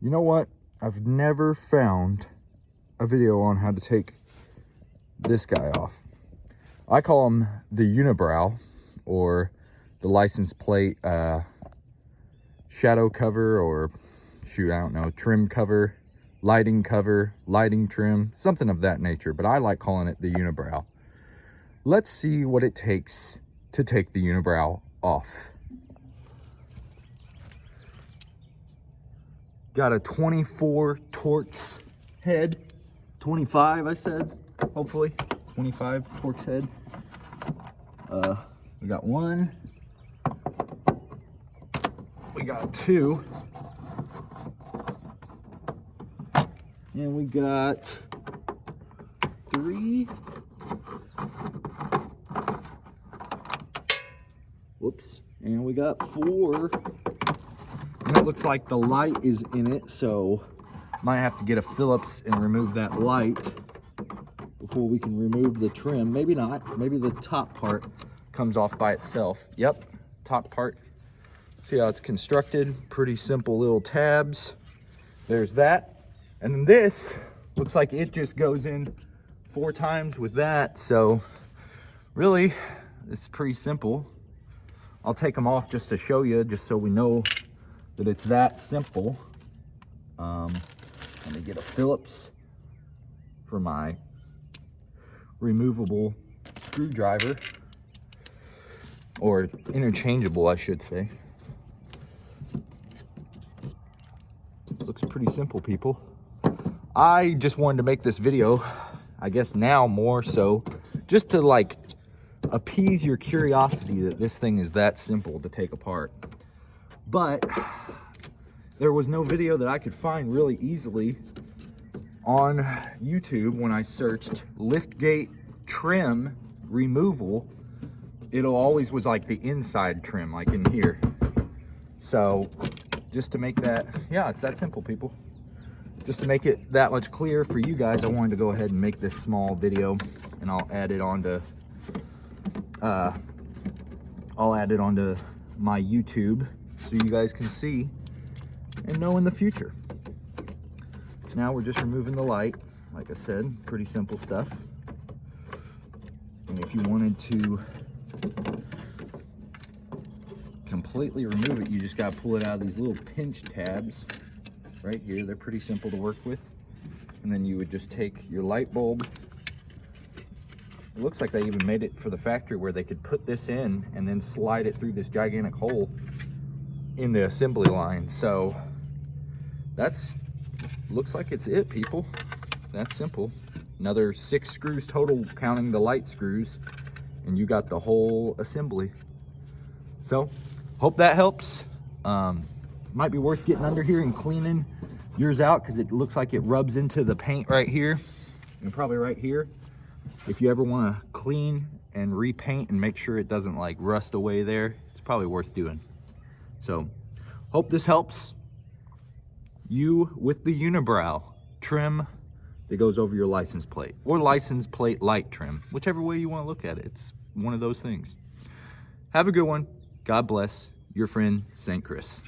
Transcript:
You know what? I've never found a video on how to take this guy off. I call him the Unibrow, or the license plate shadow cover, or shoot, I don't know, trim cover, lighting trim, something of that nature, but I like calling it the Unibrow. Let's see what it takes to take the Unibrow off. Got a 24 Torx head, 25 I said, hopefully, 25 Torx head. We got one, we got two, and we got three. Whoops, and we got four. And it looks like the light is in it, so might have to get a Phillips and remove that light before we can remove the trim. Maybe not, maybe the top part comes off by itself. Yep, top part. See how it's constructed? Pretty simple little tabs. There's that. And then this looks like it just goes in 4 times with that. So really, it's pretty simple. I'll take them off just to show you, just so we know that it's that simple. Let me get a Phillips for my removable screwdriver, or interchangeable, I should say. Looks pretty simple, people. I just wanted to make this video, I guess now more so, just to like appease your curiosity that this thing is that simple to take apart. But there was no video that I could find really easily on YouTube. When I searched Liftgate trim removal, it'll always was like the inside trim, like in here. So just to make that, yeah, it's that simple, people. Just to make it that much clearer for you guys, I wanted to go ahead and make this small video, and I'll add it onto my YouTube so you guys can see and know in the future. Now we're just removing the light. Like I said, pretty simple stuff. And if you wanted to completely remove it, you just got to pull it out of these little pinch tabs right here. They're pretty simple to work with. And then you would just take your light bulb. It looks like they even made it for the factory where they could put this in and then slide it through this gigantic hole in the assembly line. So that's, looks like it's it, people. That's simple. Another 6 screws total, counting the light screws, and you got the whole assembly. So hope that helps. Might be worth getting under here and cleaning yours out, because it looks like it rubs into the paint right here and probably right here. If you ever want to clean and repaint and make sure it doesn't like rust away there, it's probably worth doing. So hope this helps you with the Unibrow trim that goes over your license plate, or license plate light trim, whichever way you want to look at it. It's one of those things. Have a good one. God bless. Your friend, St. Chris.